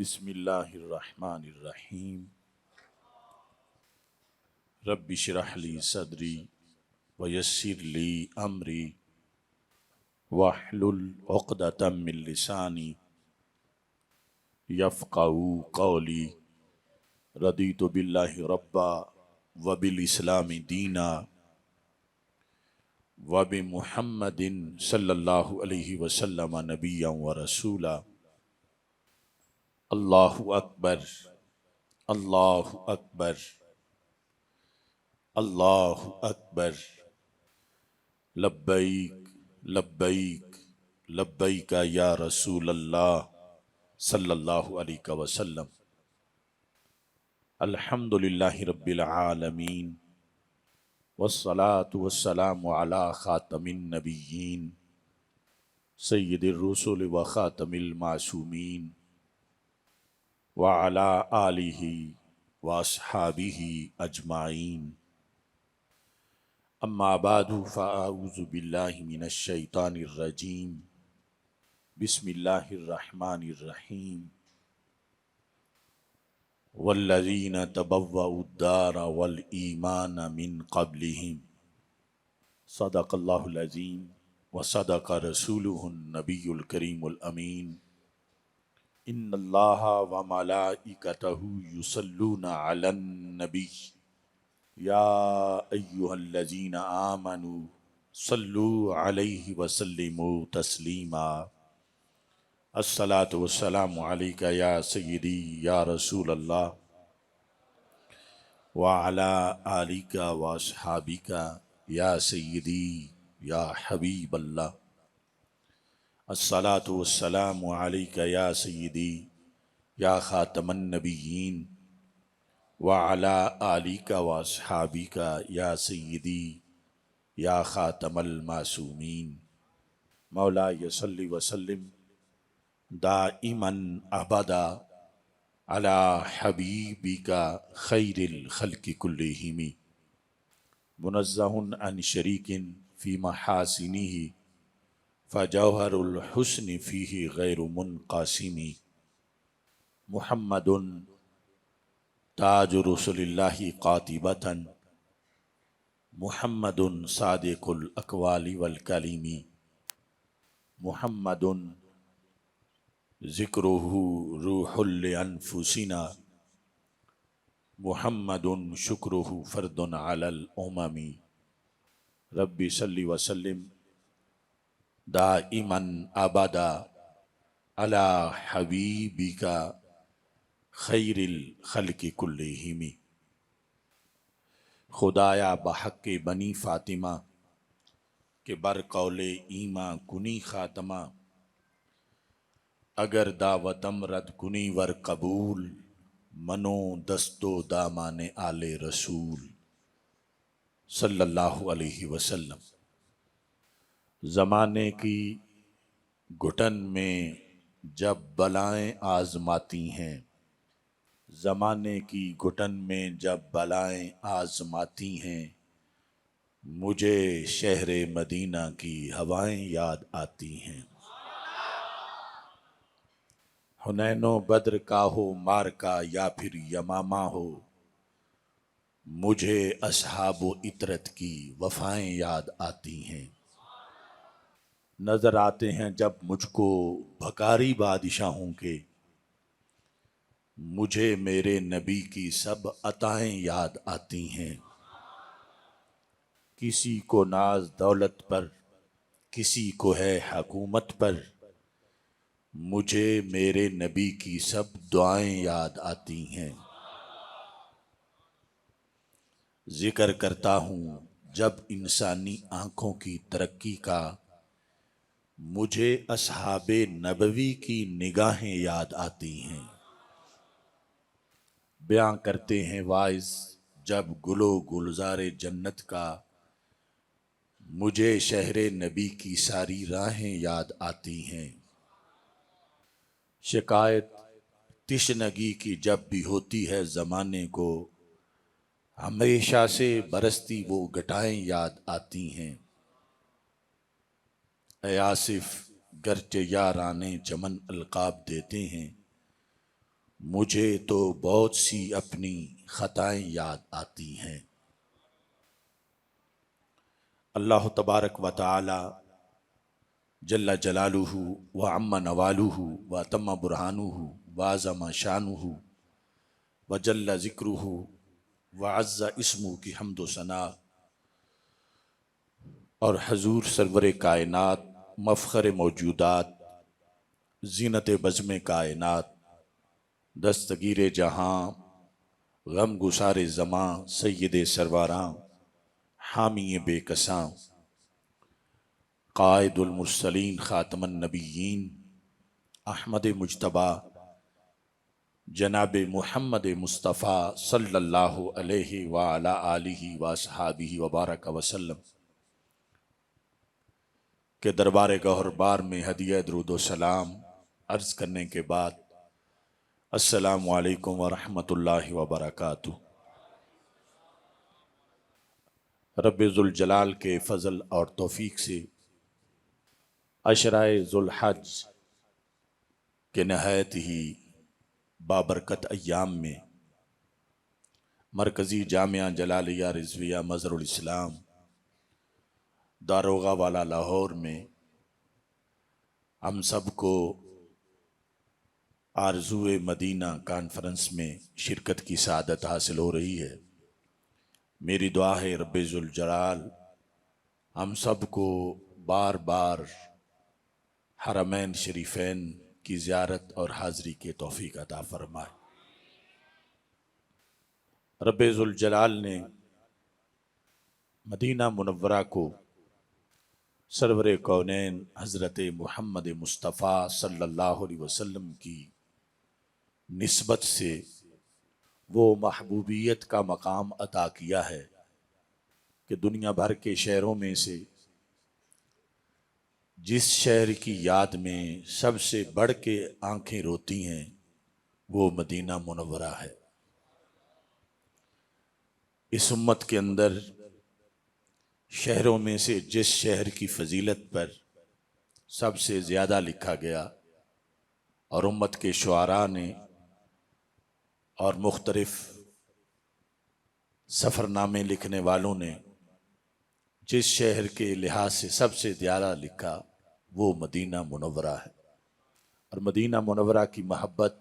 بسم اللہ الرحمن الرحیم رب اشرح لی صدری ویسر لی امری واحلل عقدۃ من لسانی یفقہوا قولی رضیت باللہ ربا وبالاسلام دینا وبمحمد صلی اللہ علیہ وسلم نبیا ورسولا۔ اللہ اکبر، اللہ اکبر، اللہ اکبر، لبیک لبیک لبیک یا رسول اللہ صلی اللہ علیہ وسلم۔ الحمدللہ رب العالمین والصلاة والسلام علی خاتم النبیین سید الرسل وخاتم المعصومین وعلی آلہ واصحابہ اجمعین۔ اما بعد فاعوذ باللہ من الشیطان الرجیم، بسم اللہ الرحمن الرحیم۔ والذین تبوؤوا الدار والایمان من قبلہم، صدق اللہ العظیم وصدق رسولہ النبی الکریم الامین۔ ان اللہ وملائکتہ یصلون علی النبی یا ایہا الذین آمنوا صلوا علیہ وسلموا تسلیما۔ الصلاۃ والسلام علیک یا سیدی یا رسول اللہ وعلی آلک واصحابک یا سیدی یا حبیب اللہ۔ الصلاۃ والسلام علیک یا سیدی یا خاتم النبیین وعلی آلک واصحابک یا سیدی یا خاتم المعصومین۔ مولاي صل وسلم دائما ابدا علی حبیبک خیر الخلق کلہم، منزہ عن شریک فی محاسنہ فجوہر الحسن فیہ غیر منقسم۔ محمد تاج رسول اللہ قاطبۃ، محمد صادق الاقوال والکلم، محمد ذکرہ روح لانفسنا، محمد شکرہ فرد علی الامم۔ رب صلی وسلم دائما ابدا علی حبیبک خیر الخلق کلہم۔ خدایا بحق بنی فاطمہ کہ بر قول ایماں کنی خاتمہ، اگر دعوتم رد کنی ور قبول، منو دست و دامان آل رسول صلی اللہ علیہ وسلم۔ زمانے کی گھٹن میں جب بلائیں آزماتی ہیں، زمانے کی گھٹن میں جب بلائیں آزماتی ہیں، مجھے شہر مدینہ کی ہوائیں یاد آتی ہیں۔ حنین و بدر کا ہو مارکا یا پھر یمامہ ہو، مجھے اصحاب و عطرت کی وفائیں یاد آتی ہیں۔ نظر آتے ہیں جب مجھ کو بھکاری بادشاہوں کے، مجھے میرے نبی کی سب عطائیں یاد آتی ہیں۔ کسی کو ناز دولت پر، کسی کو ہے حکومت پر، مجھے میرے نبی کی سب دعائیں یاد آتی ہیں۔ ذکر کرتا ہوں جب انسانی آنکھوں کی ترقی کا، مجھے اصحاب نبوی کی نگاہیں یاد آتی ہیں۔ بیان کرتے ہیں واعظ جب گل و گلزار جنت کا، مجھے شہر نبی کی ساری راہیں یاد آتی ہیں۔ شکایت تشنگی کی جب بھی ہوتی ہے زمانے کو، ہمیشہ سے برستی وہ گٹائیں یاد آتی ہیں۔ اے آصف گرچہ یارانے چمن القاب دیتے ہیں، مجھے تو بہت سی اپنی خطائیں یاد آتی ہیں۔ اللہ تبارک و تعالی جل جلالہ و عم نوالہ و تم برہانہ و عظم شانہ و جل ذکرہ و عز اسمہ کی حمد و ثنا اور حضور سرور کائنات، مفخر موجودات، زینت بزم کائنات، دستگیر جہاں، غم گسار زماں، سید سرواراں، حامی بے کساں، قائد المرسلین، خاتم النبیین، احمد مجتبی، جناب محمد مصطفیٰ صلی اللہ علیہ وعلی آلہ واصحابہ وبارک وسلم کے دربار گوہر بار میں ہدیہ درود و سلام عرض کرنے کے بعد السلام علیکم ورحمۃ اللہ وبرکاتہ۔ رب ذوالجلال کے فضل اور توفیق سے عشرہ ذوالحج کے نہایت ہی بابرکت ایام میں مرکزی جامعہ جلالیہ رضویہ مظہر الاسلام داروغہ والا لاہور میں ہم سب کو آرزوئے مدینہ کانفرنس میں شرکت کی سعادت حاصل ہو رہی ہے۔ میری دعا ہے رب ذوالجلال ہم سب کو بار بار حرمین شریفین کی زیارت اور حاضری کے توفیق عطا فرمائے۔ رب ذوالجلال نے مدینہ منورہ کو سرور کونین حضرت محمد مصطفیٰ صلی اللہ علیہ وسلم کی نسبت سے وہ محبوبیت کا مقام عطا کیا ہے کہ دنیا بھر کے شہروں میں سے جس شہر کی یاد میں سب سے بڑھ کے آنکھیں روتی ہیں وہ مدینہ منورہ ہے۔ اس امت کے اندر شہروں میں سے جس شہر کی فضیلت پر سب سے زیادہ لکھا گیا اور امت کے شعراء نے اور مختلف سفر نامے لکھنے والوں نے جس شہر کے لحاظ سے سب سے زیادہ لکھا وہ مدینہ منورہ ہے۔ اور مدینہ منورہ کی محبت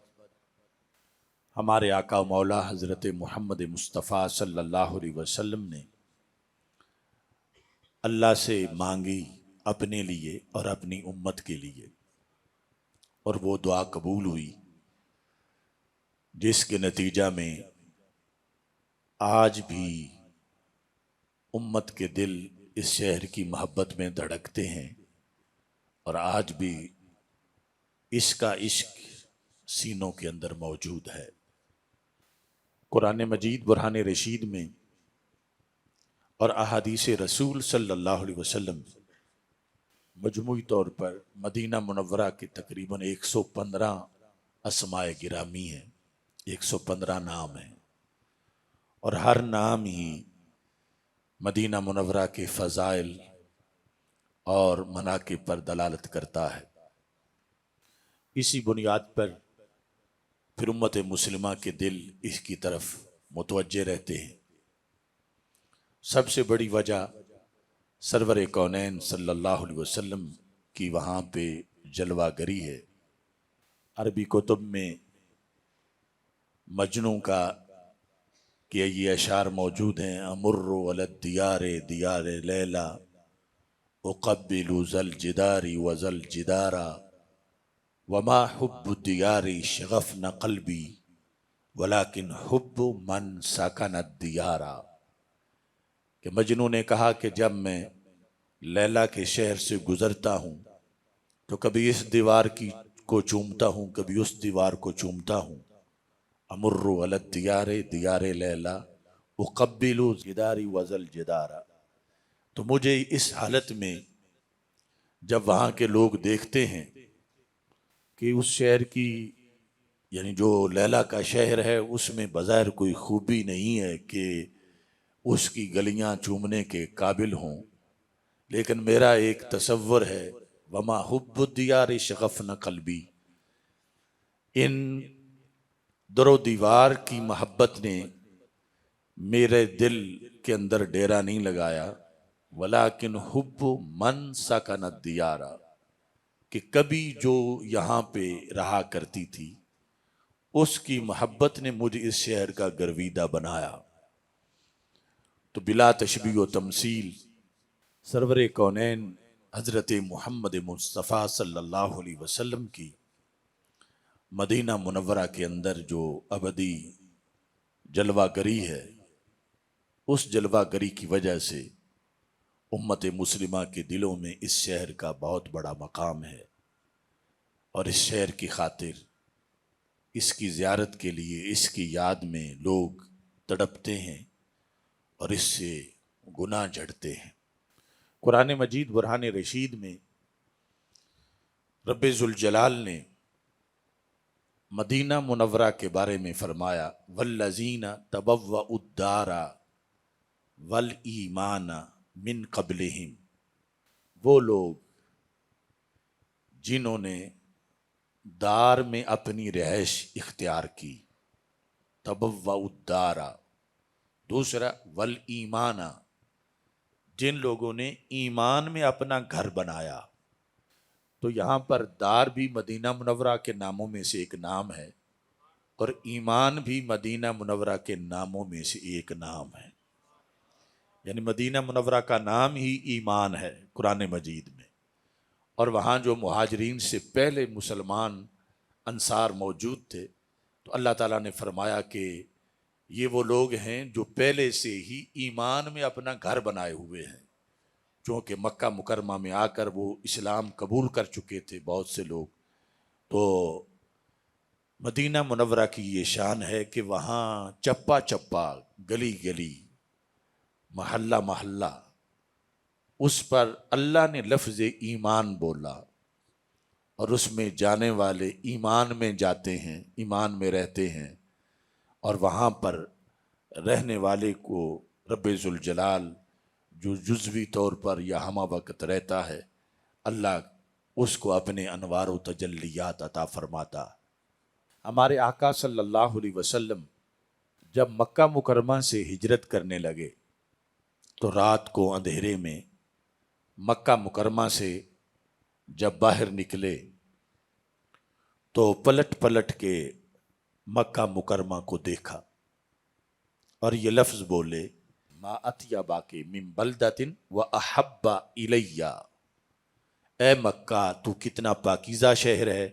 ہمارے آقا و مولا حضرت محمد مصطفیٰ صلی اللہ علیہ وسلم نے اللہ سے مانگی اپنے لیے اور اپنی امت کے لیے، اور وہ دعا قبول ہوئی، جس کے نتیجہ میں آج بھی امت کے دل اس شہر کی محبت میں دھڑکتے ہیں اور آج بھی اس کا عشق سینوں کے اندر موجود ہے۔ قرآن مجید برہان رشید میں اور احادیث رسول صلی اللہ علیہ وسلم مجموعی طور پر مدینہ منورہ کے تقریباً 115 اسماء گرامی ہیں، 115 نام ہیں، اور ہر نام ہی مدینہ منورہ کے فضائل اور مناقب پر دلالت کرتا ہے۔ اسی بنیاد پر پھر امت مسلمہ کے دل اس کی طرف متوجہ رہتے ہیں۔ سب سے بڑی وجہ سرور کونین صلی اللہ علیہ وسلم کی وہاں پہ جلوہ گری ہے۔ عربی کتب میں مجنوں کا کہ یہ اشعار موجود ہیں، امر علی الدیار دیار لیلا اقبل ذا الجدار وذا الجدارا وما حب الدیار شغفن قلبی ولکن حب من سکن الدیارا، کہ مجنوں نے کہا کہ جب میں لیلا کے شہر سے گزرتا ہوں تو کبھی اس دیوار کو چومتا ہوں، کبھی اس دیوار کو چومتا ہوں۔ امر علی الدیار دیار لیلا اقبل جداری وذا الجدارا، تو مجھے اس حالت میں جب وہاں کے لوگ دیکھتے ہیں کہ اس شہر کی یعنی جو لیلا کا شہر ہے اس میں بظاہر کوئی خوبی نہیں ہے کہ اس کی گلیاں چومنے کے قابل ہوں، لیکن میرا ایک تصور ہے وما حب الدیار شغفن قلبی، ان در و دیوار کی محبت نے میرے دل کے اندر ڈیرا نہیں لگایا، ولیکن حب من سکن الدیارا، کہ کبھی جو یہاں پہ رہا کرتی تھی اس کی محبت نے مجھے اس شہر کا گرویدہ بنایا۔ تو بلا تشبیہ و تمثیل سرور کونین حضرت محمد مصطفیٰ صلی اللہ علیہ وسلم کی مدینہ منورہ کے اندر جو ابدی جلوہ گری ہے، اس جلوہ گری کی وجہ سے امت مسلمہ کے دلوں میں اس شہر کا بہت بڑا مقام ہے، اور اس شہر کی خاطر اس کی زیارت کے لیے اس کی یاد میں لوگ تڑپتے ہیں اور اس سے گناہ جھڑتے ہیں۔ قرآن مجید برہان رشید میں رب ذوالجلال نے مدینہ منورہ کے بارے میں فرمایا، والذین تبوؤا الدار والایمان من قبلہم، وہ لوگ جنہوں نے دار میں اپنی رہائش اختیار کی، تبوؤا الدار، دوسرا والایمان، جن لوگوں نے ایمان میں اپنا گھر بنایا۔ تو یہاں پر دار بھی مدینہ منورہ کے ناموں میں سے ایک نام ہے، اور ایمان بھی مدینہ منورہ کے ناموں میں سے ایک نام ہے، یعنی مدینہ منورہ کا نام ہی ایمان ہے قرآن مجید میں۔ اور وہاں جو مہاجرین سے پہلے مسلمان انصار موجود تھے، تو اللہ تعالیٰ نے فرمایا کہ یہ وہ لوگ ہیں جو پہلے سے ہی ایمان میں اپنا گھر بنائے ہوئے ہیں، چونکہ مکہ مکرمہ میں آ کر وہ اسلام قبول کر چکے تھے بہت سے لوگ۔ تو مدینہ منورہ کی یہ شان ہے کہ وہاں چپا چپا، گلی گلی، محلہ محلہ، اس پر اللہ نے لفظ ایمان بولا، اور اس میں جانے والے ایمان میں جاتے ہیں، ایمان میں رہتے ہیں، اور وہاں پر رہنے والے کو رب ذوالجلال جو جزوی طور پر یا ہمہ وقت رہتا ہے، اللہ اس کو اپنے انوار و تجلیات عطا فرماتا۔ ہمارے آقا صلی اللہ علیہ وسلم جب مکہ مکرمہ سے ہجرت کرنے لگے تو رات کو اندھیرے میں مکہ مکرمہ سے جب باہر نکلے تو پلٹ پلٹ کے مکہ مکرمہ کو دیکھا، اور یہ لفظ بولے، ما اطیبا کے من بلدۃ واحب الی، اے مکہ تو کتنا پاکیزہ شہر ہے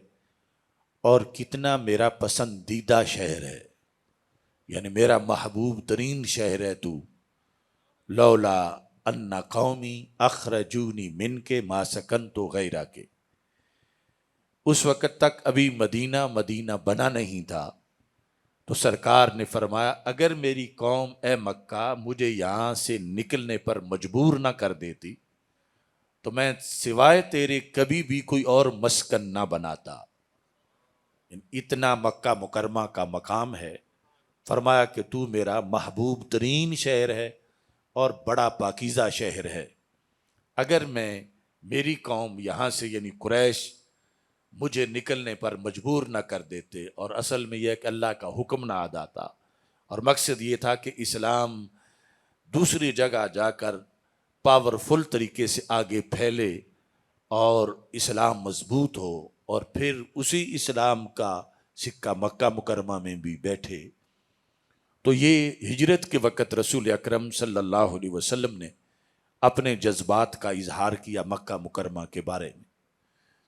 اور کتنا میرا پسندیدہ شہر ہے، یعنی میرا محبوب ترین شہر ہے تو، لولا ان قومی اخرجونی من کے ما سکنت غیرہ کے۔ اس وقت تک ابھی مدینہ بنا نہیں تھا، تو سرکار نے فرمایا اگر میری قوم اے مکہ مجھے یہاں سے نکلنے پر مجبور نہ کر دیتی تو میں سوائے تیرے کبھی بھی کوئی اور مسکن نہ بناتا۔ اتنا مکہ مکرمہ کا مقام ہے، فرمایا کہ تو میرا محبوب ترین شہر ہے اور بڑا پاکیزہ شہر ہے، اگر میری قوم یہاں سے یعنی قریش مجھے نکلنے پر مجبور نہ کر دیتے، اور اصل میں یہ کہ اللہ کا حکم نہ ادا تھا، اور مقصد یہ تھا کہ اسلام دوسری جگہ جا کر پاورفل طریقے سے آگے پھیلے اور اسلام مضبوط ہو، اور پھر اسی اسلام کا سکہ مکہ مکرمہ میں بھی بیٹھے۔ تو یہ ہجرت کے وقت رسول اکرم صلی اللہ علیہ وسلم نے اپنے جذبات کا اظہار کیا مکہ مکرمہ کے بارے میں۔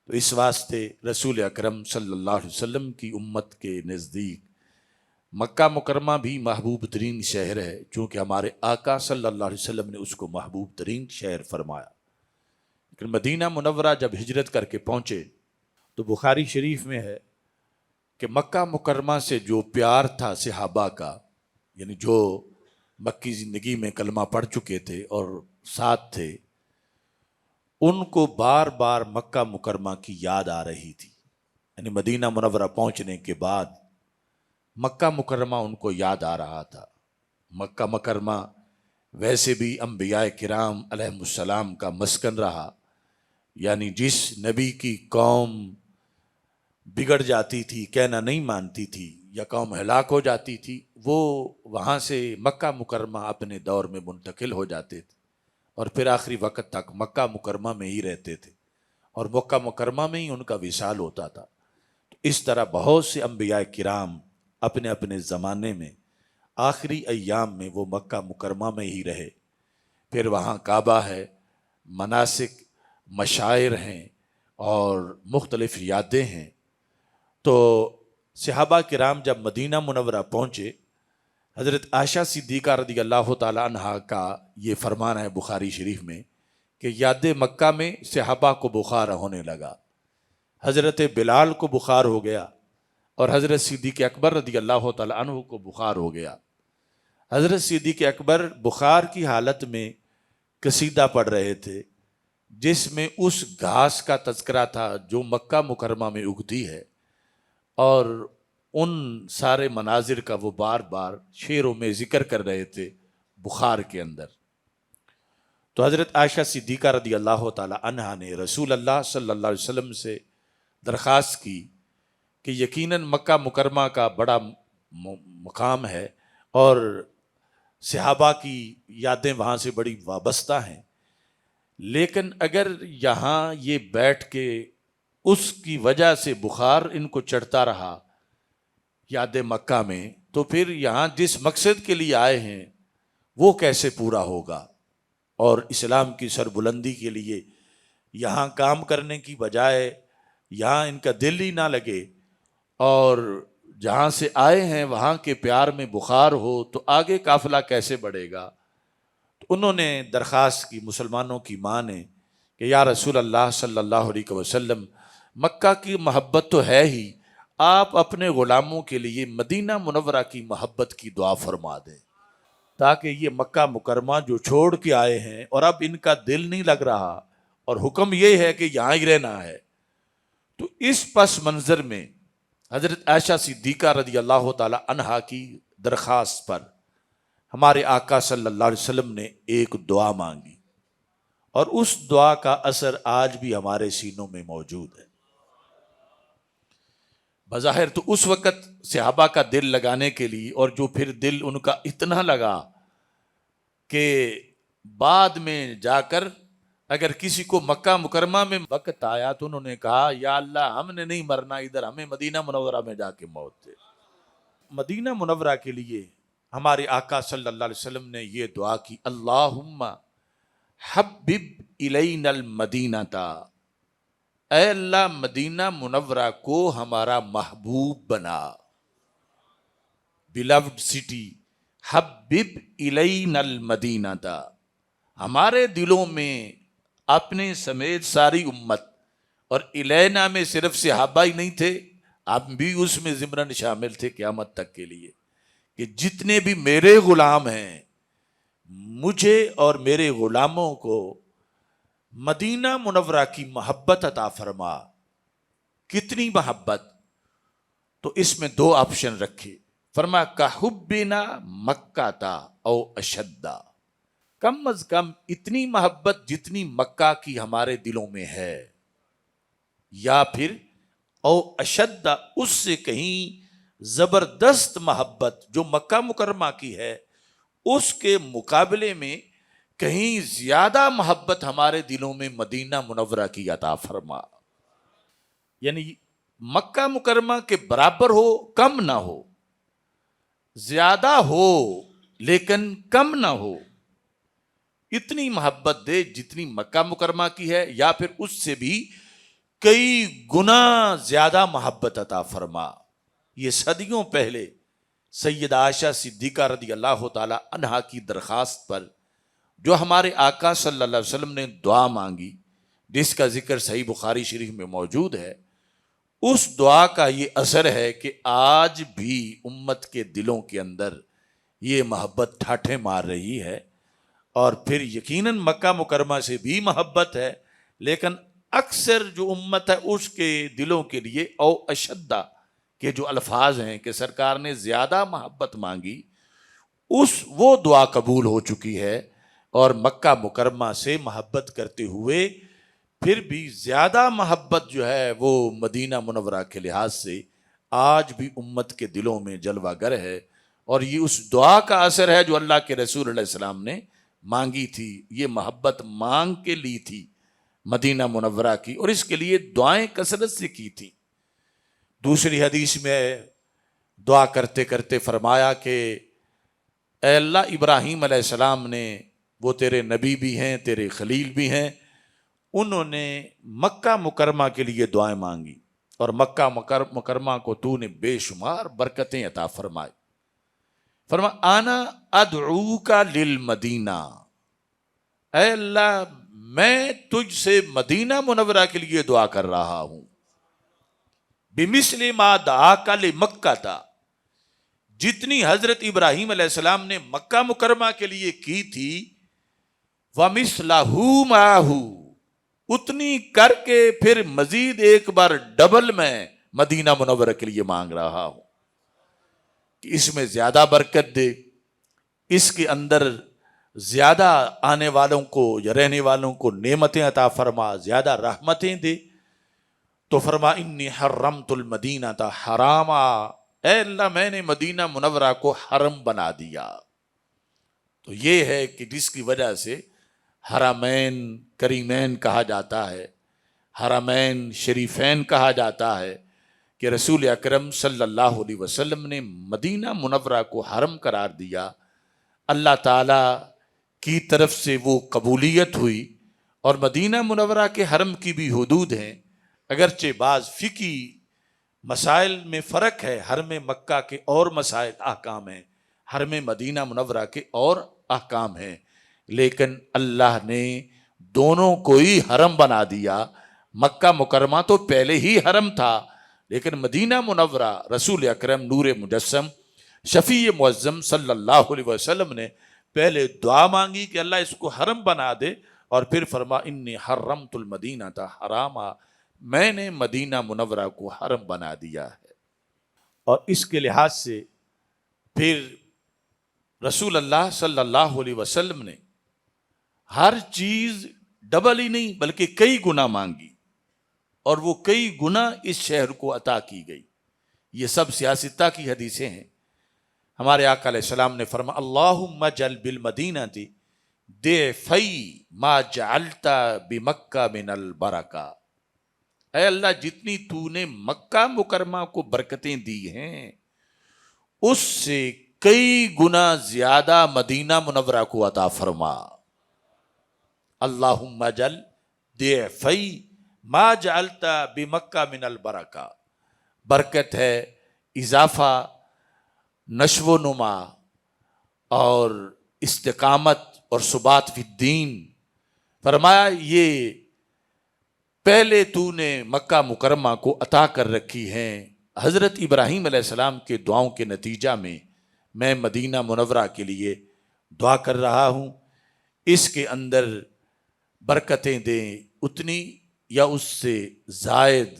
تو اس واسطے رسول اکرم صلی اللہ علیہ وسلم کی امت کے نزدیک مکہ مکرمہ بھی محبوب ترین شہر ہے، چونکہ ہمارے آقا صلی اللہ علیہ وسلم نے اس کو محبوب ترین شہر فرمایا۔ لیکن مدینہ منورہ جب ہجرت کر کے پہنچے تو بخاری شریف میں ہے کہ مکہ مکرمہ سے جو پیار تھا صحابہ کا، یعنی جو مکی زندگی میں کلمہ پڑھ چکے تھے اور ساتھ تھے، ان کو بار بار مکہ مکرمہ کی یاد آ رہی تھی، یعنی مدینہ منورہ پہنچنے کے بعد مکہ مکرمہ ان کو یاد آ رہا تھا۔ مکہ مکرمہ ویسے بھی انبیاء کرام علیہ السلام کا مسکن رہا، یعنی جس نبی کی قوم بگڑ جاتی تھی، کہنا نہیں مانتی تھی یا قوم ہلاک ہو جاتی تھی، وہ وہاں سے مکہ مکرمہ اپنے دور میں منتقل ہو جاتے تھے اور پھر آخری وقت تک مکہ مکرمہ میں ہی رہتے تھے اور مکہ مکرمہ میں ہی ان کا وصال ہوتا تھا۔ تو اس طرح بہت سے انبیاء کرام اپنے اپنے زمانے میں آخری ایام میں وہ مکہ مکرمہ میں ہی رہے۔ پھر وہاں کعبہ ہے، مناسک، مشاعر ہیں اور مختلف یادیں ہیں۔ تو صحابہ کرام جب مدینہ منورہ پہنچے، حضرت عائشہ صدیقہ رضی اللہ تعالی عنہا کا یہ فرمان ہے بخاری شریف میں کہ یاد مکہ میں صحابہ کو بخار ہونے لگا، حضرت بلال کو بخار ہو گیا اور حضرت صدیق اکبر رضی اللہ تعالی عنہ کو بخار ہو گیا۔ حضرت صدیق اکبر بخار کی حالت میں قصیدہ پڑھ رہے تھے جس میں اس گھاس کا تذکرہ تھا جو مکہ مکرمہ میں اگتی ہے، اور ان سارے مناظر کا وہ بار بار شعروں میں ذکر کر رہے تھے بخار کے اندر۔ تو حضرت عائشہ صدیقہ رضی اللہ تعالی عنہا نے رسول اللہ صلی اللہ علیہ وسلم سے درخواست کی کہ یقیناً مکہ مکرمہ کا بڑا مقام ہے اور صحابہ کی یادیں وہاں سے بڑی وابستہ ہیں، لیکن اگر یہاں یہ بیٹھ کے اس کی وجہ سے بخار ان کو چڑھتا رہا یاد مکہ میں، تو پھر یہاں جس مقصد کے لیے آئے ہیں وہ کیسے پورا ہوگا، اور اسلام کی سربلندی کے لیے یہاں کام کرنے کی بجائے یہاں ان کا دل ہی نہ لگے اور جہاں سے آئے ہیں وہاں کے پیار میں بخار ہو تو آگے قافلہ کیسے بڑھے گا۔ تو انہوں نے درخواست کی مسلمانوں کی ماں نے کہ یا رسول اللہ صلی اللہ علیہ وسلم، مکہ کی محبت تو ہے ہی، آپ اپنے غلاموں کے لیے مدینہ منورہ کی محبت کی دعا فرما دیں تاکہ یہ مکہ مکرمہ جو چھوڑ کے آئے ہیں اور اب ان کا دل نہیں لگ رہا اور حکم یہ ہے کہ یہاں ہی رہنا ہے۔ تو اس پس منظر میں حضرت عائشہ صدیقہ رضی اللہ تعالی عنہا کی درخواست پر ہمارے آقا صلی اللہ علیہ وسلم نے ایک دعا مانگی، اور اس دعا کا اثر آج بھی ہمارے سینوں میں موجود ہے۔ بظاہر تو اس وقت صحابہ کا دل لگانے کے لیے، اور جو پھر دل ان کا اتنا لگا کہ بعد میں جا کر اگر کسی کو مکہ مکرمہ میں وقت آیا تو انہوں نے کہا یا اللہ ہم نے نہیں مرنا ادھر، ہمیں مدینہ منورہ میں جا کے موت دے۔ مدینہ منورہ کے لیے ہمارے آقا صلی اللہ علیہ وسلم نے یہ دعا کی، اللہم حبب الینا المدینہ، اے اللہ مدینہ منورہ کو ہمارا محبوب بنا، بیلوڈ سٹی، حبب الینا المدینہ، ہمارے دلوں میں اپنے سمیت ساری امت، اور الینا میں صرف صحابہ ہی نہیں تھے، آپ بھی اس میں ضمن شامل تھے قیامت تک کے لیے، کہ جتنے بھی میرے غلام ہیں مجھے اور میرے غلاموں کو مدینہ منورہ کی محبت عطا فرما۔ کتنی محبت؟ تو اس میں دو آپشن رکھے، فرما کحبنا مکہ تا او اشدہ، کم از کم اتنی محبت جتنی مکہ کی ہمارے دلوں میں ہے، یا پھر او اشدہ اس سے کہیں زبردست محبت جو مکہ مکرمہ کی ہے اس کے مقابلے میں کہیں زیادہ محبت ہمارے دلوں میں مدینہ منورہ کی عطا فرما، یعنی مکہ مکرمہ کے برابر ہو کم نہ ہو، زیادہ ہو لیکن کم نہ ہو، اتنی محبت دے جتنی مکہ مکرمہ کی ہے، یا پھر اس سے بھی کئی گنا زیادہ محبت عطا فرما۔ یہ صدیوں پہلے سیدہ عائشہ صدیقہ رضی اللہ تعالی عنہا کی درخواست پر جو ہمارے آقا صلی اللہ علیہ وسلم نے دعا مانگی، جس کا ذکر صحیح بخاری شریف میں موجود ہے، اس دعا کا یہ اثر ہے کہ آج بھی امت کے دلوں کے اندر یہ محبت ٹھاٹھیں مار رہی ہے، اور پھر یقیناً مکہ مکرمہ سے بھی محبت ہے، لیکن اکثر جو امت ہے اس کے دلوں کے لیے او اشدہ کے جو الفاظ ہیں کہ سرکار نے زیادہ محبت مانگی، وہ دعا قبول ہو چکی ہے، اور مکہ مکرمہ سے محبت کرتے ہوئے پھر بھی زیادہ محبت جو ہے وہ مدینہ منورہ کے لحاظ سے آج بھی امت کے دلوں میں جلوہ گر ہے، اور یہ اس دعا کا اثر ہے جو اللہ کے رسول علیہ السلام نے مانگی تھی۔ یہ محبت مانگ کے لی تھی مدینہ منورہ کی، اور اس کے لیے دعائیں کثرت سے کی تھی۔ دوسری حدیث میں دعا کرتے کرتے فرمایا کہ اے اللہ، ابراہیم علیہ السلام نے، وہ تیرے نبی بھی ہیں، تیرے خلیل بھی ہیں، انہوں نے مکہ مکرمہ کے لیے دعائیں مانگی، اور مکہ مکرمہ کو تو نے بے شمار برکتیں عطا فرمائی۔ فرما آنا ادعوک للمدینہ، اے اللہ میں تجھ سے مدینہ منورہ کے لیے دعا کر رہا ہوں، بمثل ما دعاک لمکہ تھا، جتنی حضرت ابراہیم علیہ السلام نے مکہ مکرمہ کے لیے کی تھی، وَمِثْلَهُ مَعَهُ، اتنی کر کے پھر مزید ایک بار ڈبل میں مدینہ منورہ کے لیے مانگ رہا ہوں کہ اس میں زیادہ برکت دے، اس کے اندر زیادہ آنے والوں کو یا رہنے والوں کو نعمتیں عطا فرما، زیادہ رحمتیں دے۔ تو فرما انی حرمت المدینہ حراما، اے اللہ میں نے مدینہ منورہ کو حرم بنا دیا۔ تو یہ ہے کہ جس کی وجہ سے حرمین کریمین کہا جاتا ہے، حرمین شریفین کہا جاتا ہے، کہ رسول اکرم صلی اللہ علیہ وسلم نے مدینہ منورہ کو حرم قرار دیا، اللہ تعالیٰ کی طرف سے وہ قبولیت ہوئی، اور مدینہ منورہ کے حرم کی بھی حدود ہیں، اگرچہ بعض فقہی مسائل میں فرق ہے، حرم مکہ کے اور مسائل احکام ہیں، حرم مدینہ منورہ کے اور احکام ہیں، لیکن اللہ نے دونوں کو ہی حرم بنا دیا۔ مکہ مکرمہ تو پہلے ہی حرم تھا، لیکن مدینہ منورہ رسول اکرم نور مجسم شفیع معظم صلی اللہ علیہ وسلم نے پہلے دعا مانگی کہ اللہ اس کو حرم بنا دے، اور پھر فرما انی حرمت المدینہ حراما، میں نے مدینہ منورہ کو حرم بنا دیا ہے۔ اور اس کے لحاظ سے پھر رسول اللہ صلی اللہ علیہ وسلم نے ہر چیز ڈبل ہی نہیں بلکہ کئی گنا مانگی، اور وہ کئی گنا اس شہر کو عطا کی گئی۔ یہ سب سیاستہ کی حدیثیں ہیں۔ ہمارے آقا علیہ السلام نے فرمایا اللہم اجعل بالمدینہ ضعفی ما جعلت بمکہ من البرکہ، اے اللہ جتنی تو نے مکہ مکرمہ کو برکتیں دی ہیں، اس سے کئی گنا زیادہ مدینہ منورہ کو عطا فرما۔ اللہم اجعل ضعفی ما جعلت بمکہ من البرکہ، برکت ہے، اضافہ، نشو و نما اور استقامت اور ثبات فی الدین۔ فرمایا یہ پہلے تو نے مکہ مکرمہ کو عطا کر رکھی ہیں، حضرت ابراہیم علیہ السلام کے دعاؤں کے نتیجہ میں مدینہ منورہ کے لیے دعا کر رہا ہوں، اس کے اندر برکتیں دیں اتنی یا اس سے زائد،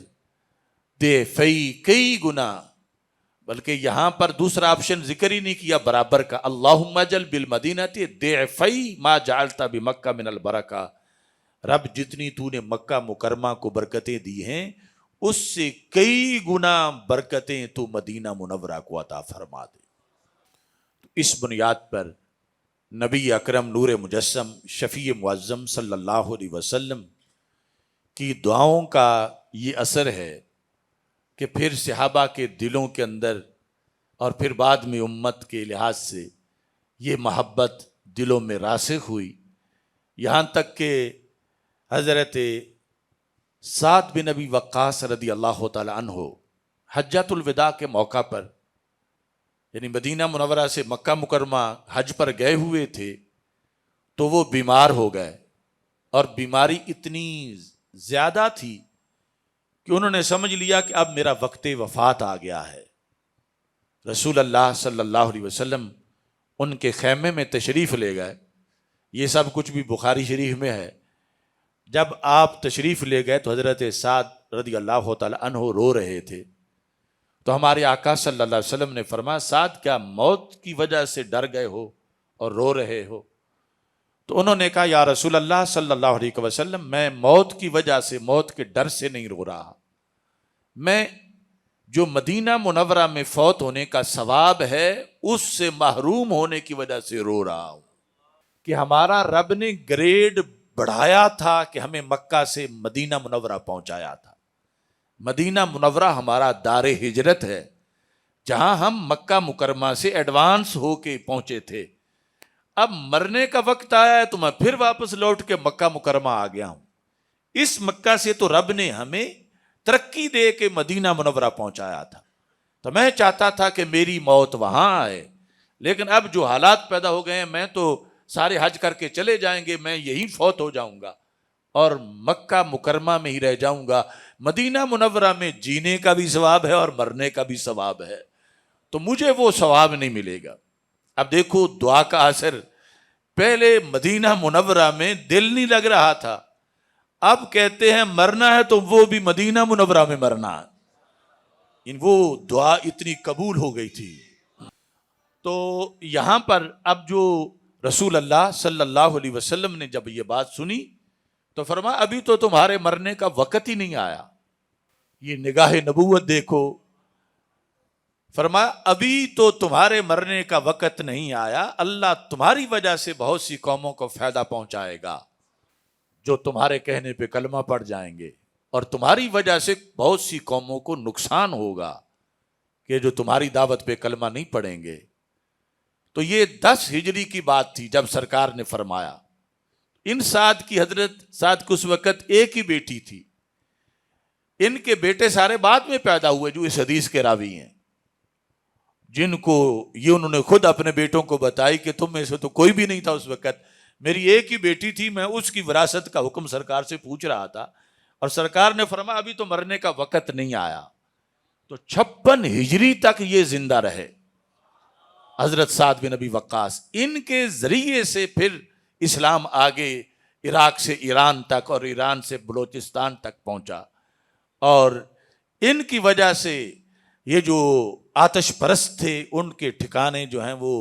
دے فی کئی گنا، بلکہ یہاں پر دوسرا آپشن ذکر ہی نہیں کیا برابر کا، اللہم اجعل بالمدینہ ضعفی ما جعلت بمکہ من البرکہ، رب جتنی تو نے مکہ مکرمہ کو برکتیں دی ہیں اس سے کئی گنا برکتیں تو مدینہ منورہ کو عطا فرما دے۔ اس بنیاد پر نبی اکرم نور مجسم شفیع معظم صلی اللہ علیہ وسلم کی دعاؤں کا یہ اثر ہے کہ پھر صحابہ کے دلوں کے اندر اور پھر بعد میں امت کے لحاظ سے یہ محبت دلوں میں راسخ ہوئی، یہاں تک کہ حضرت سعد بن ابی وقاص رضی اللہ تعالی عنہ حجۃ الوداع کے موقع پر، یعنی مدینہ منورہ سے مکہ مکرمہ حج پر گئے ہوئے تھے، تو وہ بیمار ہو گئے، اور بیماری اتنی زیادہ تھی کہ انہوں نے سمجھ لیا کہ اب میرا وقت وفات آ گیا ہے۔ رسول اللہ صلی اللہ علیہ وسلم ان کے خیمے میں تشریف لے گئے، یہ سب کچھ بھی بخاری شریف میں ہے۔ جب آپ تشریف لے گئے تو حضرت سعد رضی اللہ تعالی عنہ رو رہے تھے، تو ہمارے آقا صلی اللہ علیہ وسلم نے فرمایا سعد کیا موت کی وجہ سے ڈر گئے ہو اور رو رہے ہو؟ تو انہوں نے کہا یا رسول اللہ صلی اللہ علیہ وسلم، میں موت کی وجہ سے، موت کے ڈر سے نہیں رو رہا، میں جو مدینہ منورہ میں فوت ہونے کا ثواب ہے اس سے محروم ہونے کی وجہ سے رو رہا ہوں، کہ ہمارا رب نے گریڈ بڑھایا تھا کہ ہمیں مکہ سے مدینہ منورہ پہنچایا تھا۔ مدینہ منورہ ہمارا دار ہجرت ہے، جہاں ہم مکہ مکرمہ سے ایڈوانس ہو کے پہنچے تھے۔ اب مرنے کا وقت آیا ہے تو میں پھر واپس لوٹ کے مکہ مکرمہ آ گیا ہوں۔ اس مکہ سے تو رب نے ہمیں ترقی دے کے مدینہ منورہ پہنچایا تھا، تو میں چاہتا تھا کہ میری موت وہاں آئے، لیکن اب جو حالات پیدا ہو گئے ہیں، میں تو سارے حج کر کے چلے جائیں گے، میں یہی فوت ہو جاؤں گا اور مکہ مکرمہ میں ہی رہ جاؤں گا۔ مدینہ منورہ میں جینے کا بھی ثواب ہے اور مرنے کا بھی ثواب ہے، تو مجھے وہ ثواب نہیں ملے گا۔ اب دیکھو دعا کا اثر، پہلے مدینہ منورہ میں دل نہیں لگ رہا تھا، اب کہتے ہیں مرنا ہے تو وہ بھی مدینہ منورہ میں مرنا ہے۔ وہ دعا اتنی قبول ہو گئی تھی۔ تو یہاں پر اب جو رسول اللہ صلی اللہ علیہ وسلم نے جب یہ بات سنی تو فرمایا ابھی تو تمہارے مرنے کا وقت ہی نہیں آیا۔ یہ نگاہ نبوت دیکھو، فرمایا ابھی تو تمہارے مرنے کا وقت نہیں آیا، اللہ تمہاری وجہ سے بہت سی قوموں کو فائدہ پہنچائے گا جو تمہارے کہنے پہ کلمہ پڑ جائیں گے، اور تمہاری وجہ سے بہت سی قوموں کو نقصان ہوگا کہ جو تمہاری دعوت پہ کلمہ نہیں پڑھیں گے۔ تو یہ 10 ہجری کی بات تھی جب سرکار نے فرمایا۔ ان سعد کی، حضرت سعد کو اس وقت ایک ہی بیٹی تھی، ان کے بیٹے سارے بعد میں پیدا ہوئے جو اس حدیث کے راوی ہیں، جن کو یہ انہوں نے خود اپنے بیٹوں کو بتائی کہ تم میں سے تو کوئی بھی نہیں تھا اس وقت، میری ایک ہی بیٹی تھی، میں اس کی وراثت کا حکم سرکار سے پوچھ رہا تھا، اور سرکار نے فرمایا ابھی تو مرنے کا وقت نہیں آیا۔ تو 56 ہجری تک یہ زندہ رہے حضرت سعد بن ابی وقاص۔ ان کے ذریعے سے پھر اسلام آگے عراق سے ایران تک اور ایران سے بلوچستان تک پہنچا، اور ان کی وجہ سے یہ جو آتش پرست تھے ان کے ٹھکانے جو ہیں وہ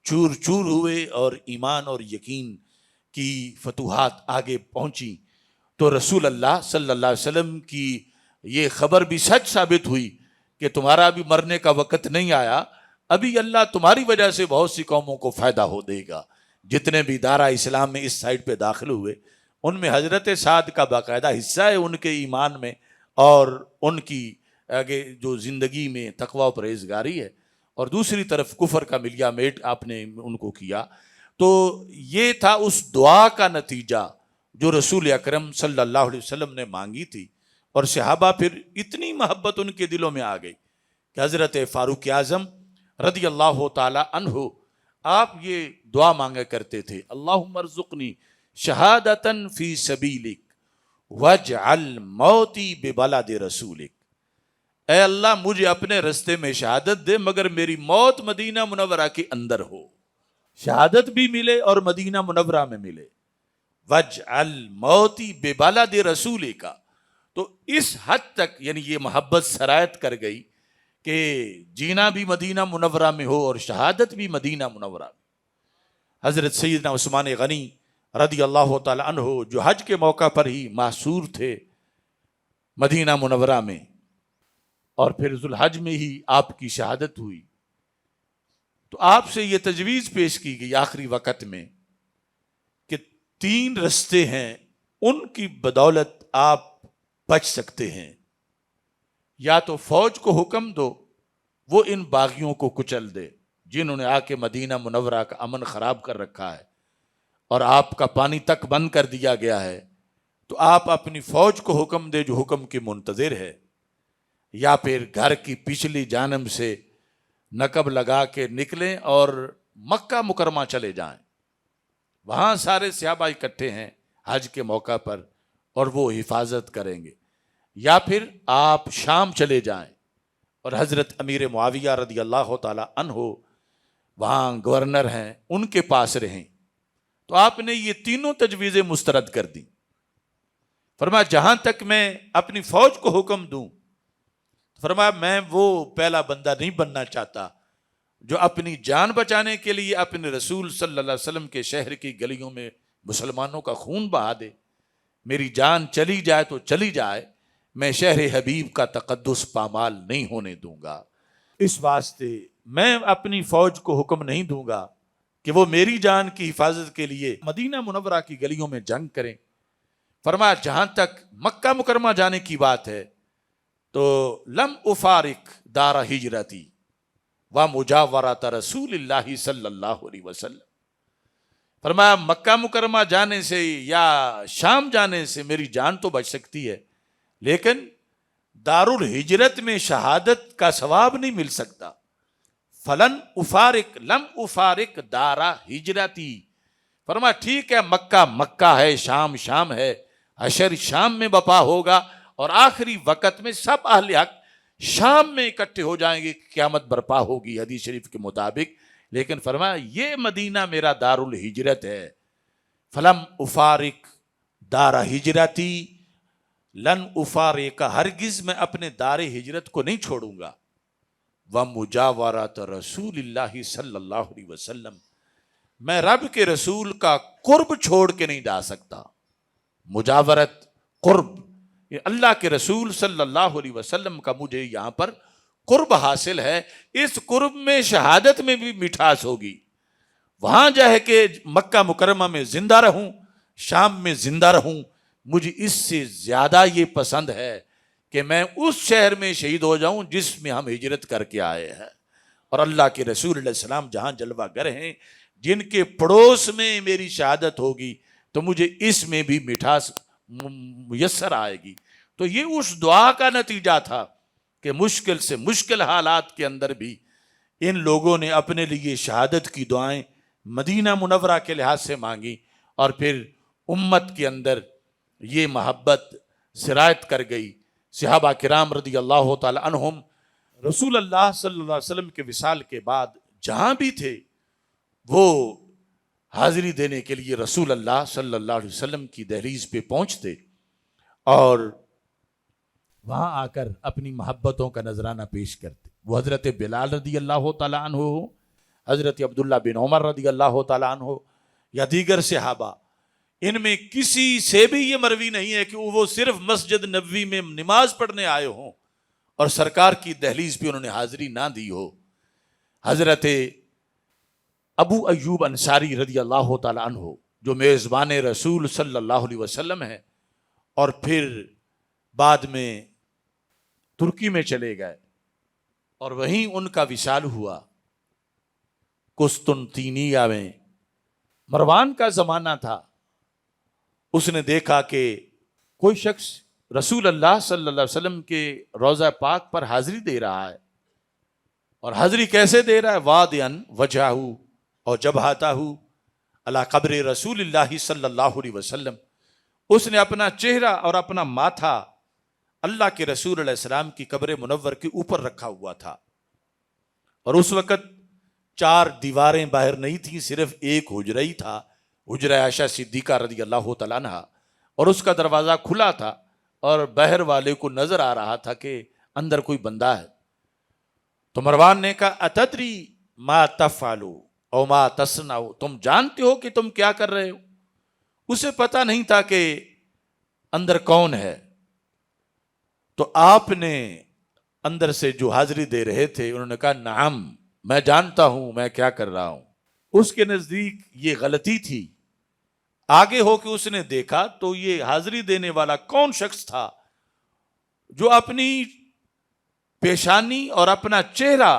چور چور ہوئے، اور ایمان اور یقین کی فتوحات آگے پہنچی۔ تو رسول اللہ صلی اللہ علیہ وسلم کی یہ خبر بھی سچ ثابت ہوئی کہ تمہارا ابھی مرنے کا وقت نہیں آیا، ابھی اللہ تمہاری وجہ سے بہت سی قوموں کو فائدہ ہو دے گا۔ جتنے بھی دارہ اسلام میں اس سائٹ پہ داخل ہوئے ان میں حضرت سعد کا باقاعدہ حصہ ہے ان کے ایمان میں، اور ان کی آگے جو زندگی میں تقوی و پرہیزگاری ہے، اور دوسری طرف کفر کا ملیا میٹ آپ نے ان کو کیا۔ تو یہ تھا اس دعا کا نتیجہ جو رسول اکرم صلی اللہ علیہ وسلم نے مانگی تھی، اور صحابہ پھر اتنی محبت ان کے دلوں میں آ گئی کہ حضرت فاروق اعظم رضی اللہ تعالی عنہ آپ یہ دعا مانگا کرتے تھے، اللہم ارزقنی شہادتاً فی سبیلک واجعل موتی ببلد رسولک، اے اللہ مجھے اپنے رستے میں شہادت دے مگر میری موت مدینہ منورہ کے اندر ہو، شہادت بھی ملے اور مدینہ منورہ میں ملے۔ واجعل موتی ببلد رسولک، تو اس حد تک یعنی یہ محبت سرایت کر گئی کہ جینا بھی مدینہ منورہ میں ہو اور شہادت بھی مدینہ منورہ میں۔ حضرت سیدنا عثمان غنی رضی اللہ تعالی عنہ جو حج کے موقع پر ہی معصور تھے مدینہ منورہ میں، اور پھر ذوالحج میں ہی آپ کی شہادت ہوئی، تو آپ سے یہ تجویز پیش کی گئی آخری وقت میں کہ 3 رستے ہیں ان کی بدولت آپ بچ سکتے ہیں، یا تو فوج کو حکم دو وہ ان باغیوں کو کچل دے جنہوں نے آ کے مدینہ منورہ کا امن خراب کر رکھا ہے اور آپ کا پانی تک بند کر دیا گیا ہے، تو آپ اپنی فوج کو حکم دے جو حکم کی منتظر ہے، یا پھر گھر کی پچھلی جانب سے نقب لگا کے نکلیں اور مکہ مکرمہ چلے جائیں، وہاں سارے صحابہ اکٹھے ہیں حج کے موقع پر اور وہ حفاظت کریں گے، یا پھر آپ شام چلے جائیں اور حضرت امیر معاویہ رضی اللہ تعالی عنہ وہاں گورنر ہیں ان کے پاس رہیں۔ تو آپ نے یہ تینوں تجویزیں مسترد کر دیں، فرمایا جہاں تک میں اپنی فوج کو حکم دوں، فرمایا میں وہ پہلا بندہ نہیں بننا چاہتا جو اپنی جان بچانے کے لیے اپنے رسول صلی اللہ علیہ وسلم کے شہر کی گلیوں میں مسلمانوں کا خون بہا دے، میری جان چلی جائے تو چلی جائے، میں شہر حبیب کا تقدس پامال نہیں ہونے دوں گا۔ اس واسطے میں اپنی فوج کو حکم نہیں دوں گا کہ وہ میری جان کی حفاظت کے لیے مدینہ منورہ کی گلیوں میں جنگ کریں۔ فرمایا جہاں تک مکہ مکرمہ جانے کی بات ہے تو لم افارق دار ہجرتی و مجاورات رسول اللہ صلی اللہ علیہ وسلم۔ فرمایا مکہ مکرمہ جانے سے یا شام جانے سے میری جان تو بچ سکتی ہے، لیکن دار الہجرت میں شہادت کا ثواب نہیں مل سکتا۔ فلن افارق لم افارق دارا ہجرتی۔ فرمایا ٹھیک ہے، مکہ مکہ ہے، شام شام ہے، حشر شام میں بپا ہوگا اور آخری وقت میں سب اہل حق شام میں اکٹھے ہو جائیں گے، قیامت برپا ہوگی حدیث شریف کے مطابق۔ لیکن فرمایا یہ مدینہ میرا دار الہجرت ہے۔ فلم افارق دار ہجرتی لن افارق، ہرگز میں اپنے دار ہجرت کو نہیں چھوڑوں گا۔ ومجاورات رسول اللہ صلی اللہ علیہ وسلم، میں رب کے رسول کا قرب چھوڑ کے نہیں جا سکتا۔ مجاورت قرب، یہ اللہ کے رسول صلی اللہ علیہ وسلم کا مجھے یہاں پر قرب حاصل ہے، اس قرب میں شہادت میں بھی مٹھاس ہوگی۔ وہاں جائے کہ مکہ مکرمہ میں زندہ رہوں، شام میں زندہ رہوں، مجھے اس سے زیادہ یہ پسند ہے کہ میں اس شہر میں شہید ہو جاؤں جس میں ہم ہجرت کر کے آئے ہیں، اور اللہ کے رسول علیہ السلام جہاں جلوہ گر ہیں، جن کے پڑوس میں میری شہادت ہوگی تو مجھے اس میں بھی مٹھاس میسر آئے گی۔ تو یہ اس دعا کا نتیجہ تھا کہ مشکل سے مشکل حالات کے اندر بھی ان لوگوں نے اپنے لیے شہادت کی دعائیں مدینہ منورہ کے لحاظ سے مانگی، اور پھر امت کے اندر یہ محبت سرایت کر گئی۔ صحابہ کرام رضی اللہ تعالی عنہم رسول اللہ صلی اللہ علیہ وسلم کے وصال کے بعد جہاں بھی تھے وہ حاضری دینے کے لیے رسول اللہ صلی اللہ علیہ وسلم کی دہلیز پہ پہنچتے اور وہاں آ کر اپنی محبتوں کا نذرانہ پیش کرتے۔ وہ حضرت بلال رضی اللہ تعالیٰ عنہ ہو، حضرت عبداللہ بن عمر رضی اللہ تعالیٰ عنہ ہو، یا دیگر صحابہ، ان میں کسی سے بھی یہ مروی نہیں ہے کہ وہ صرف مسجد نبوی میں نماز پڑھنے آئے ہوں اور سرکار کی دہلیز پہ انہوں نے حاضری نہ دی ہو۔ حضرت ابو ایوب انصاری رضی اللہ تعالیٰ عنہ جو میزبان رسول صلی اللہ علیہ وسلم ہیں، اور پھر بعد میں ترکی میں چلے گئے اور وہیں ان کا وصال ہوا قسطنطینیہ میں۔ مروان کا زمانہ تھا، اس نے دیکھا کہ کوئی شخص رسول اللہ صلی اللہ علیہ وسلم کے روضہ پاک پر حاضری دے رہا ہے، اور حاضری کیسے دے رہا ہے؟ وادیان وجہہ اور جبہتہ علی قبر رسول اللہ صلی اللہ علیہ وسلم، اس نے اپنا چہرہ اور اپنا ماتھا اللہ کے رسول علیہ السلام کی قبر منور کے اوپر رکھا ہوا تھا، اور اس وقت 4 دیواریں باہر نہیں تھیں، صرف ایک حجرہ ہی تھا، حجرہ عائشہ صدیقہ رضی اللہ تعالیٰ عنہ، اور اس کا دروازہ کھلا تھا اور باہر والے کو نظر آ رہا تھا کہ اندر کوئی بندہ ہے۔ تو مروان نے کہا اتدری ما تفعل او ما تصنع، تم جانتے ہو کہ تم کیا کر رہے ہو؟ اسے پتہ نہیں تھا کہ اندر کون ہے۔ تو آپ نے اندر سے جو حاضری دے رہے تھے انہوں نے کہا نعم، میں جانتا ہوں میں کیا کر رہا ہوں۔ اس کے نزدیک یہ غلطی تھی، آگے ہو کے اس نے دیکھا تو یہ حاضری دینے والا کون شخص تھا جو اپنی پیشانی اور اپنا چہرہ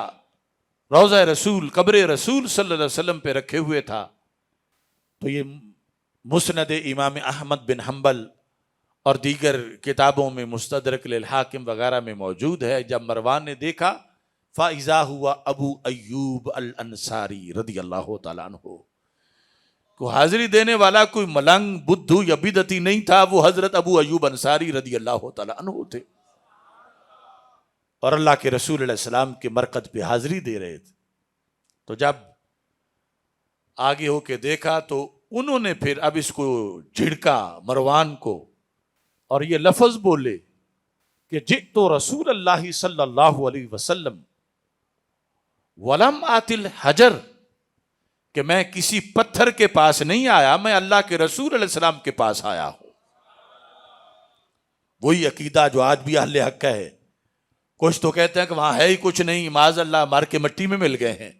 روضہ رسول قبر رسول صلی اللہ علیہ وسلم پہ رکھے ہوئے تھا۔ تو یہ مسند امام احمد بن حنبل اور دیگر کتابوں میں مستدرک للحاکم وغیرہ میں موجود ہے۔ جب مروان نے دیکھا فَإِذَا هُوَ ابو ایوب الانصاری رضی اللہ تعالیٰ عنہ، کو حاضری دینے والا کوئی ملنگ بدھو یا بدعتی نہیں تھا، وہ حضرت ابو ایوب انصاری رضی اللہ تعالیٰ عنہ تھے، اور اللہ کے رسول علیہ السلام کے مرقد پہ حاضری دے رہے تھے۔ تو جب آگے ہو کے دیکھا تو انہوں نے پھر اب اس کو جھڑکا مروان کو، اور یہ لفظ بولے کہ جئت رسول اللہ صلی اللہ علیہ وسلم ولم آت الحجر، کہ میں کسی پتھر کے پاس نہیں آیا، میں اللہ کے رسول علیہ السلام کے پاس آیا ہوں۔ وہی عقیدہ جو آج بھی اہل حق کا ہے۔ کچھ تو کہتے ہیں کہ وہاں ہے ہی کچھ نہیں، معاذ اللہ مار کے مٹی میں مل گئے ہیں،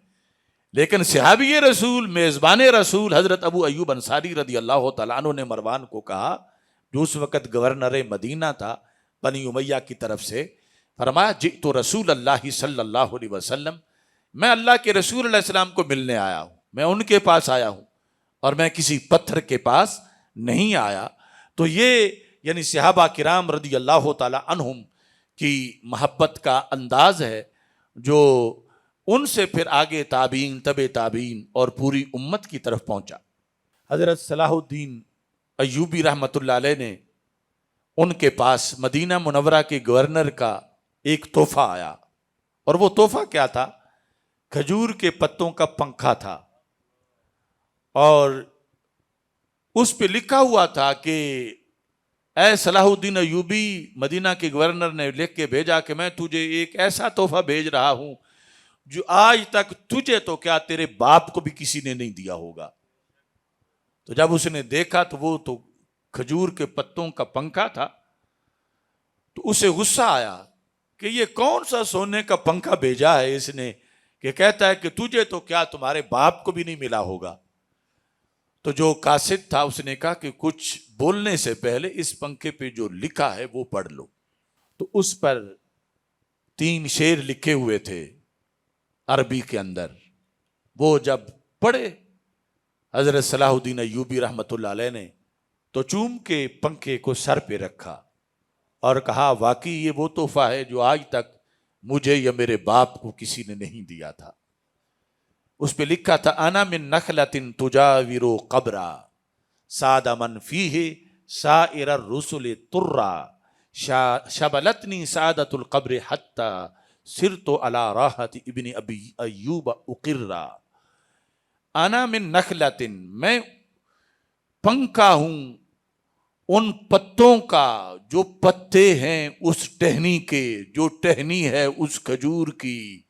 لیکن صحابی رسول، میزبان رسول حضرت ابو ایوب انصاری رضی اللہ تعالیٰ عنہ نے مروان کو کہا، جو اس وقت گورنر مدینہ تھا بنی امیہ کی طرف سے، فرمایا جئت رسول اللہ صلی اللہ علیہ وسلم، میں اللہ کے رسول علیہ السلام کو ملنے آیا ہوں، میں ان کے پاس آیا ہوں، اور میں کسی پتھر کے پاس نہیں آیا۔ تو یہ یعنی صحابہ کرام رضی اللہ تعالی عنہم کی محبت کا انداز ہے، جو ان سے پھر آگے تابعین، تبع تابعین اور پوری امت کی طرف پہنچا۔ حضرت صلاح الدین ایوبی رحمۃ اللہ علیہ نے ان کے پاس مدینہ منورہ کے گورنر کا ایک تحفہ آیا، اور وہ تحفہ کیا تھا؟ کھجور کے پتوں کا پنکھا تھا، اور اس پہ لکھا ہوا تھا کہ اے صلاح الدین ایوبی، مدینہ کے گورنر نے لکھ کے بھیجا کہ میں تجھے ایک ایسا تحفہ بھیج رہا ہوں جو آج تک تجھے تو کیا تیرے باپ کو بھی کسی نے نہیں دیا ہوگا۔ تو جب اس نے دیکھا تو وہ تو کھجور کے پتوں کا پنکھا تھا، تو اسے غصہ آیا کہ یہ کون سا سونے کا پنکھا بھیجا ہے اس نے، کہ کہتا ہے کہ تجھے تو کیا تمہارے باپ کو بھی نہیں ملا ہوگا۔ تو جو قاصد تھا اس نے کہا کہ کچھ بولنے سے پہلے اس پنکھے پہ جو لکھا ہے وہ پڑھ لو۔ تو اس پر 3 شعر لکھے ہوئے تھے عربی کے اندر، وہ جب پڑھے حضرت صلاح الدین ایوبی رحمۃ اللہ علیہ نے تو چوم کے پنکھے کو سر پہ رکھا اور کہا واقعی یہ وہ تحفہ ہے جو آج تک مجھے یا میرے باپ کو کسی نے نہیں دیا تھا۔ اس پہ لکھا تھا انا من نخلۃ تجاور قبرا ساد من فیہ سائر الرسل ترا شبلتنی سعادت القبر حتی سرت علی راحت ابن ابی ایوب اقرا۔ انا من نخلۃ، میں پنکھا ہوں ان پتوں کا جو پتے ہیں اس ٹہنی کے، جو ٹہنی ہے اس کھجور کی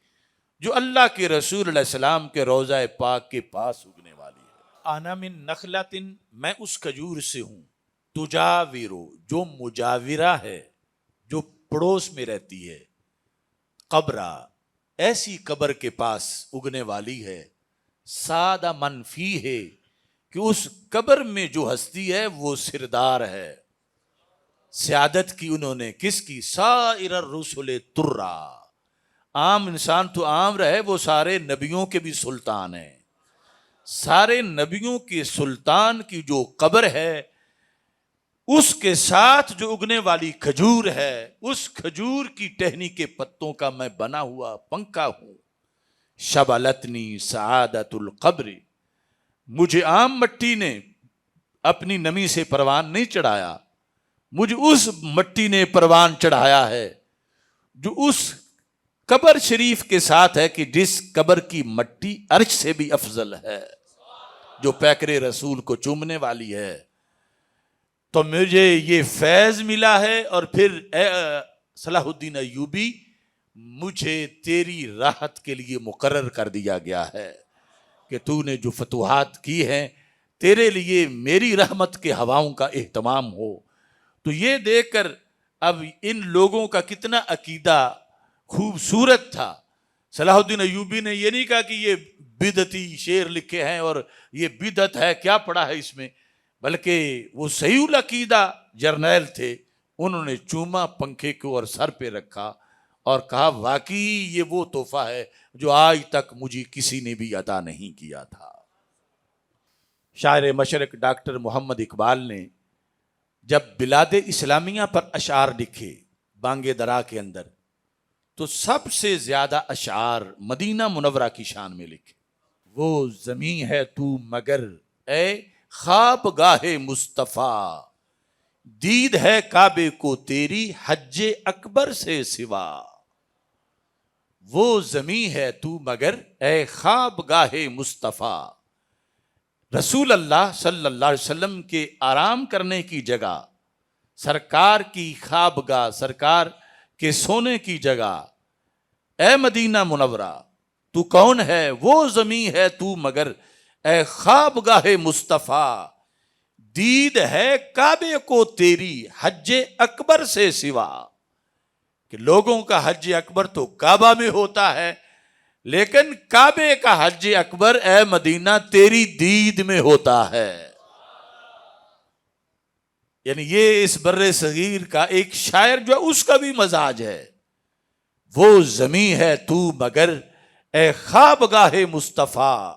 جو اللہ کے رسول علیہ السلام کے روضہ پاک کے پاس اگنے والی ہے۔ انا من نخلۃ، میں اس کھجور سے ہوں، تجاورو، جو مجاورہ ہے، جو پڑوس میں رہتی ہے، قبرہ، ایسی قبر کے پاس اگنے والی ہے، سادہ من فیہ، کہ اس قبر میں جو ہستی ہے وہ سردار ہے، سیادت کی انہوں نے، کس کی؟ سائر الرسل ترا، عام انسان تو عام رہے، وہ سارے نبیوں کے بھی سلطان ہیں، سارے نبیوں کے سلطان کی جو قبر ہے اس کے ساتھ جو اگنے والی کھجور ہے، اس کھجور کی ٹہنی کے پتوں کا میں بنا ہوا پنکھا ہوں۔ شبلتنی سعادت القبر، مجھے عام مٹی نے اپنی نمی سے پروان نہیں چڑھایا، مجھے اس مٹی نے پروان چڑھایا ہے جو اس قبر شریف کے ساتھ ہے، کہ جس قبر کی مٹی عرش سے بھی افضل ہے، جو پیکر رسول کو چومنے والی ہے۔ تو مجھے یہ فیض ملا ہے، اور پھر اے صلاح الدین ایوبی، مجھے تیری راحت کے لیے مقرر کر دیا گیا ہے کہ تو نے جو فتوحات کی ہیں تیرے لیے میری رحمت کے ہواؤں کا اہتمام ہو۔ تو یہ دیکھ کر اب ان لوگوں کا کتنا عقیدہ خوبصورت تھا۔ صلاح الدین ایوبی نے یہ نہیں کہا کہ یہ بدعتی شعر لکھے ہیں اور یہ بدعت ہے، کیا پڑا ہے اس میں، بلکہ وہ صحیح العقیدہ جرنیل تھے، انہوں نے چوما پنکھے کو اور سر پہ رکھا اور کہا واقعی یہ وہ تحفہ ہے جو آج تک مجھے کسی نے بھی عطا نہیں کیا تھا۔ شاعر مشرق ڈاکٹر محمد اقبال نے جب بلاد اسلامیہ پر اشعار لکھے بانگ درا کے اندر، تو سب سے زیادہ اشعار مدینہ منورہ کی شان میں لکھے۔ وہ زمین ہے تو مگر اے خواب گاہ مصطفیٰ، دید ہے کعبے کو تیری حج اکبر سے سوا۔ وہ زمین ہے تو مگر اے خواب گاہ مصطفیٰ، رسول اللہ صلی اللہ علیہ وسلم کے آرام کرنے کی جگہ، سرکار کی خوابگاہ، سرکار کے سونے کی جگہ، اے مدینہ منورہ تو کون ہے؟ وہ زمین ہے تو مگر اے خوابگاہ مصطفیٰ، دید ہے کعبے کو تیری حج اکبر سے سوا. کہ لوگوں کا حج اکبر تو کعبہ میں ہوتا ہے، لیکن کعبے کا حج اکبر اے مدینہ تیری دید میں ہوتا ہے. یعنی یہ اس بر صغیر کا ایک شاعر جو ہے اس کا بھی مزاج ہے. وہ زمیں ہے تو مگر اے خوابگاہ مصطفیٰ،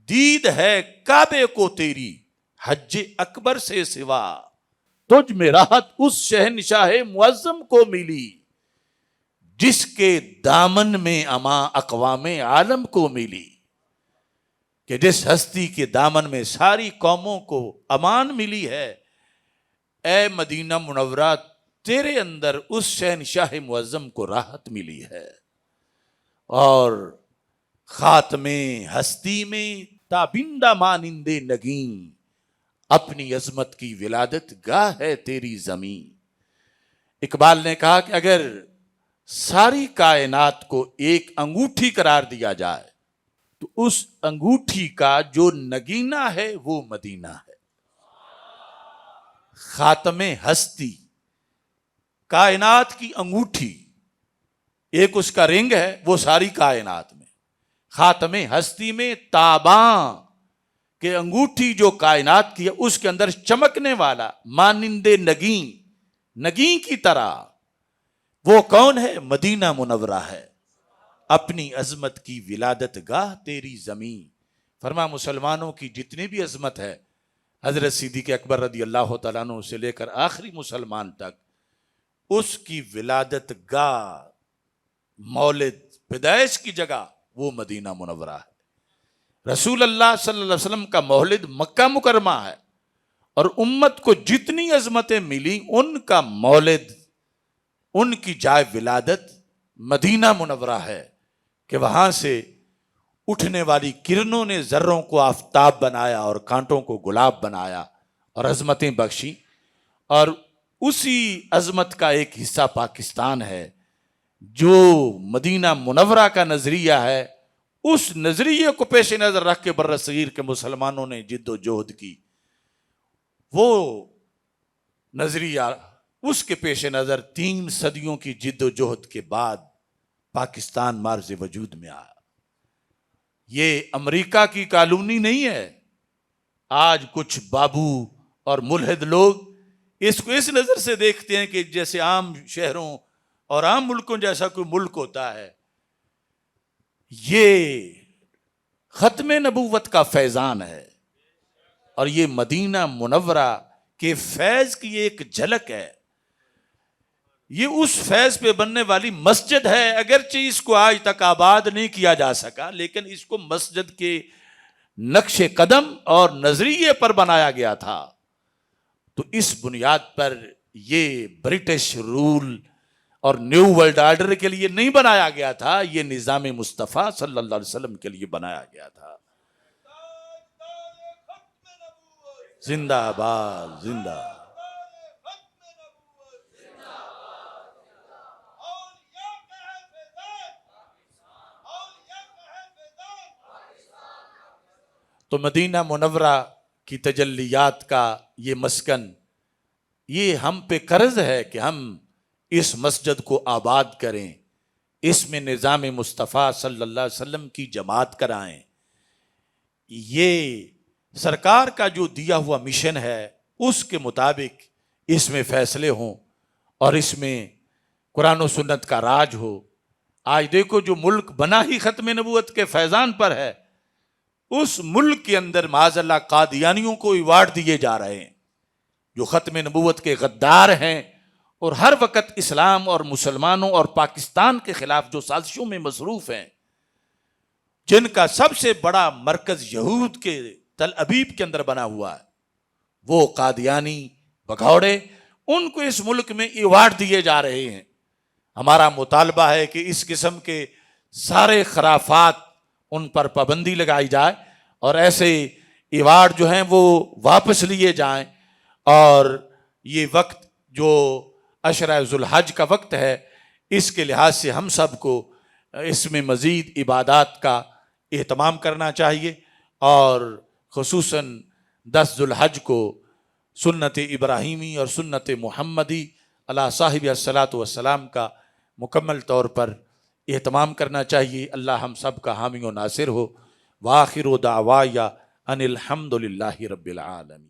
دید ہے کعبے کو تیری حج اکبر سے سوا. تجھ میں راحت اس شہنشاہ معظم کو ملی، جس کے دامن میں اما اقوام عالم کو ملی. کہ جس ہستی کے دامن میں ساری قوموں کو امان ملی ہے، اے مدینہ منورہ تیرے اندر اس شہنشاہ معظم کو راحت ملی ہے. اور خاتم ہستی میں تابندہ مانند نگین، اپنی عظمت کی ولادت گاہ ہے تیری زمین. اقبال نے کہا کہ اگر ساری کائنات کو ایک انگوٹھی قرار دیا جائے تو اس انگوٹھی کا جو نگینہ ہے وہ مدینہ ہے. خاتم ہستی، کائنات کی انگوٹھی، ایک اس کا رنگ ہے وہ ساری کائنات میں. خاتم ہستی میں تاباں کہ انگوٹھی جو کائنات کی ہے اس کے اندر چمکنے والا مانند نگین، نگین کی طرح. وہ کون ہے؟ مدینہ منورہ ہے. اپنی عظمت کی ولادت گاہ تیری زمین. فرما مسلمانوں کی جتنی بھی عظمت ہے، حضرت صدیق اکبر رضی اللہ تعالیٰ عنہ سے لے کر آخری مسلمان تک، اس کی ولادت گاہ، مولد، پیدائش کی جگہ وہ مدینہ منورہ ہے. رسول اللہ صلی اللہ علیہ وسلم کا مولد مکہ مکرمہ ہے، اور امت کو جتنی عظمتیں ملی ان کا مولد، ان کی جائے ولادت مدینہ منورہ ہے. کہ وہاں سے اٹھنے والی کرنوں نے ذروں کو آفتاب بنایا اور کانٹوں کو گلاب بنایا اور عظمتیں بخشی. اور اسی عظمت کا ایک حصہ پاکستان ہے جو مدینہ منورہ کا نظریہ ہے. اس نظریے کو پیش نظر رکھ کے بر صغیر کے مسلمانوں نے جد و جہد کی. وہ نظریہ، اس کے پیش نظر 3 صدیوں کی جد و جہد کے بعد پاکستان مارز وجود میں آیا. یہ امریکہ کی کالونی نہیں ہے. آج کچھ بابو اور ملحد لوگ اس کو اس نظر سے دیکھتے ہیں کہ جیسے عام شہروں اور عام ملکوں جیسا کوئی ملک ہوتا ہے. یہ ختم نبوت کا فیضان ہے، اور یہ مدینہ منورہ کے فیض کی ایک جھلک ہے. یہ اس فیض پہ بننے والی مسجد ہے. اگرچہ اس کو آج تک آباد نہیں کیا جا سکا، لیکن اس کو مسجد کے نقش قدم اور نظریے پر بنایا گیا تھا. تو اس بنیاد پر یہ برٹش رول اور نیو ورلڈ آرڈر کے لیے نہیں بنایا گیا تھا، یہ نظام مصطفیٰ صلی اللہ علیہ وسلم کے لیے بنایا گیا تھا. زندہ آباد، زندہ. تو مدینہ منورہ کی تجلیات کا یہ مسکن، یہ ہم پہ قرض ہے کہ ہم اس مسجد کو آباد کریں، اس میں نظام مصطفیٰ صلی اللہ علیہ وسلم کی جماعت کرائیں. یہ سرکار کا جو دیا ہوا مشن ہے اس کے مطابق اس میں فیصلے ہوں اور اس میں قرآن و سنت کا راج ہو. آج دیکھو جو ملک بنا ہی ختم نبوت کے فیضان پر ہے، اس ملک کے اندر معاذ اللہ قادیانیوں کو ایوارڈ دیے جا رہے ہیں جو ختم نبوت کے غدار ہیں اور ہر وقت اسلام اور مسلمانوں اور پاکستان کے خلاف جو سازشوں میں مصروف ہیں، جن کا سب سے بڑا مرکز یہود کے تل ابیب کے اندر بنا ہوا ہے. وہ قادیانی بگھوڑے، ان کو اس ملک میں ایوارڈ دیے جا رہے ہیں. ہمارا مطالبہ ہے کہ اس قسم کے سارے خرافات ان پر پابندی لگائی جائے اور ایسے ایوارڈ جو ہیں وہ واپس لیے جائیں. اور یہ وقت جو عشرہ ذوالحج کا وقت ہے، اس کے لحاظ سے ہم سب کو اس میں مزید عبادات کا اہتمام کرنا چاہیے اور خصوصاً 10 ذوالحج کو سنت ابراہیمی اور سنت محمدی علی صاحب الصلاۃ والسلام کا مکمل طور پر اہتمام کرنا چاہیے۔ اللہ ہم سب کا حامی و ناصر ہو۔ وآخر دعوایا ان الحمد للہ رب العالمین۔